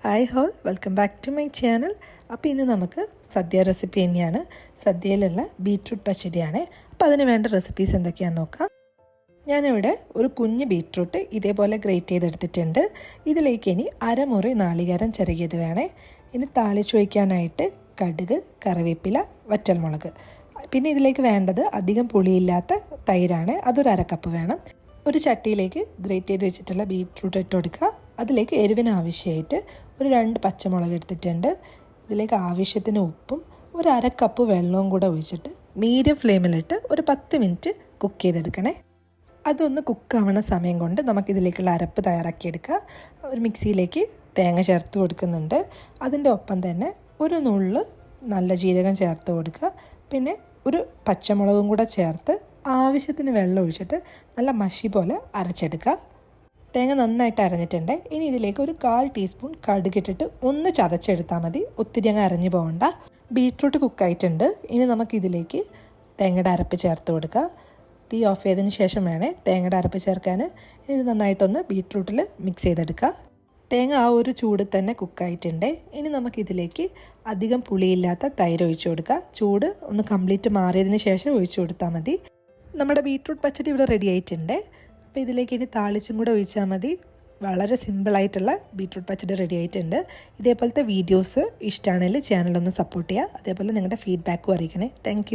Hi all, welcome back to my channel. അപ്പോൾ ഇന്ന് നമുക്ക് സദ്യ റെസിപ്പി തന്നെയാണ്. സദ്യയിലുള്ള ബീറ്റ്റൂട്ട് പച്ചടിയാണ്. അപ്പോൾ അതിന് വേണ്ട റെസിപ്പീസ് എന്തൊക്കെയാണെന്ന് നോക്കാം. ഞാനിവിടെ ഒരു കുഞ്ഞ് ബീറ്റ്റൂട്ട് ഇതേപോലെ ഗ്രേറ്റ് ചെയ്തെടുത്തിട്ടുണ്ട്. ഇതിലേക്ക് ഇനി അരമുറി നാളികേരം ചിരകിയത് വേണേ. ഇനി താളിച്ച് വയ്ക്കാനായിട്ട് കടുക്, കറിവേപ്പില, വറ്റൽമുളക്. പിന്നെ ഇതിലേക്ക് വേണ്ടത് അധികം പുളിയില്ലാത്ത തൈരാണ്. അതൊരു 1/2 കപ്പ് വേണം. ഒരു ചട്ടിയിലേക്ക് ഗ്രേറ്റ് ചെയ്ത് വെച്ചിട്ടുള്ള ബീറ്റ്റൂട്ട് ഇട്ട് കൊടുക്കുക. അതിലേക്ക് എരിവിന് ആവശ്യമായിട്ട് ഒരു 2 പച്ചമുളക് എടുത്തിട്ടുണ്ട്. ഇതിലേക്ക് ആവശ്യത്തിന് ഉപ്പും ഒരു 1/2 കപ്പ് വെള്ളവും കൂടെ ഒഴിച്ചിട്ട് മീഡിയം ഫ്ലെയിമിലിട്ട് ഒരു 10 മിനിറ്റ് കുക്ക് ചെയ്തെടുക്കണേ. അതൊന്ന് കുക്കാവണ സമയം കൊണ്ട് നമുക്കിതിലേക്കുള്ള അരപ്പ് തയ്യാറാക്കിയെടുക്കുക. ഒരു മിക്സിയിലേക്ക് തേങ്ങ ചേർത്ത് കൊടുക്കുന്നുണ്ട്. അതിൻ്റെ ഒപ്പം തന്നെ ഒരു നുള്ള് നല്ല ജീരകം ചേർത്ത് കൊടുക്കുക. പിന്നെ ഒരു പച്ചമുളകും കൂടെ ചേർത്ത് ആവശ്യത്തിന് വെള്ളം ഒഴിച്ചിട്ട് നല്ല മഷി പോലെ അരച്ചെടുക്കുക. തേങ്ങ നന്നായിട്ട് അരഞ്ഞിട്ടുണ്ട്. ഇനി ഇതിലേക്ക് ഒരു 1/4 ടീസ്പൂൺ കടുകിട്ടിട്ട് ഒന്ന് ചതച്ചെടുത്താൽ മതി. ഒത്തിരി അങ്ങ് അരഞ്ഞു പോകണ്ട. ബീറ്റ്റൂട്ട് കുക്കായിട്ടുണ്ട്. ഇനി നമുക്കിതിലേക്ക് തേങ്ങയുടെ അരപ്പ് ചേർത്ത് കൊടുക്കുക. തീ ഓഫ് ചെയ്തതിന് ശേഷം വേണേ തേങ്ങയുടെ അരപ്പ് ചേർക്കാൻ. ഇത് നന്നായിട്ടൊന്ന് ബീറ്റ്റൂട്ടിൽ മിക്സ് ചെയ്തെടുക്കുക. തേങ്ങ ആ ഒരു ചൂട് തന്നെ കുക്കായിട്ടുണ്ട്. ഇനി നമുക്കിതിലേക്ക് അധികം പുളിയില്ലാത്ത തൈര് ഒഴിച്ചു കൊടുക്കുക. ചൂട് ഒന്ന് കംപ്ലീറ്റ് മാറിയതിന് ശേഷം ഒഴിച്ചു കൊടുത്താൽ മതി. നമ്മുടെ ബീറ്റ്റൂട്ട് പച്ചടി ഇവിടെ റെഡി ആയിട്ടുണ്ട്. അപ്പോൾ ഇതിലേക്ക് ഇനി താളിച്ചും കൂടെ ഒഴിച്ചാൽ മതി. വളരെ സിമ്പിളായിട്ടുള്ള ബീറ്റ്റൂട്ട് പച്ചടി റെഡി ആയിട്ടുണ്ട്. ഇതേപോലത്തെ വീഡിയോസ് ഇഷ്ടമാണെങ്കിൽ ചാനലൊന്ന് സപ്പോർട്ട് ചെയ്യുക. അതേപോലെ നിങ്ങളുടെ ഫീഡ്ബാക്കും അറിയിക്കണേ. Thank you.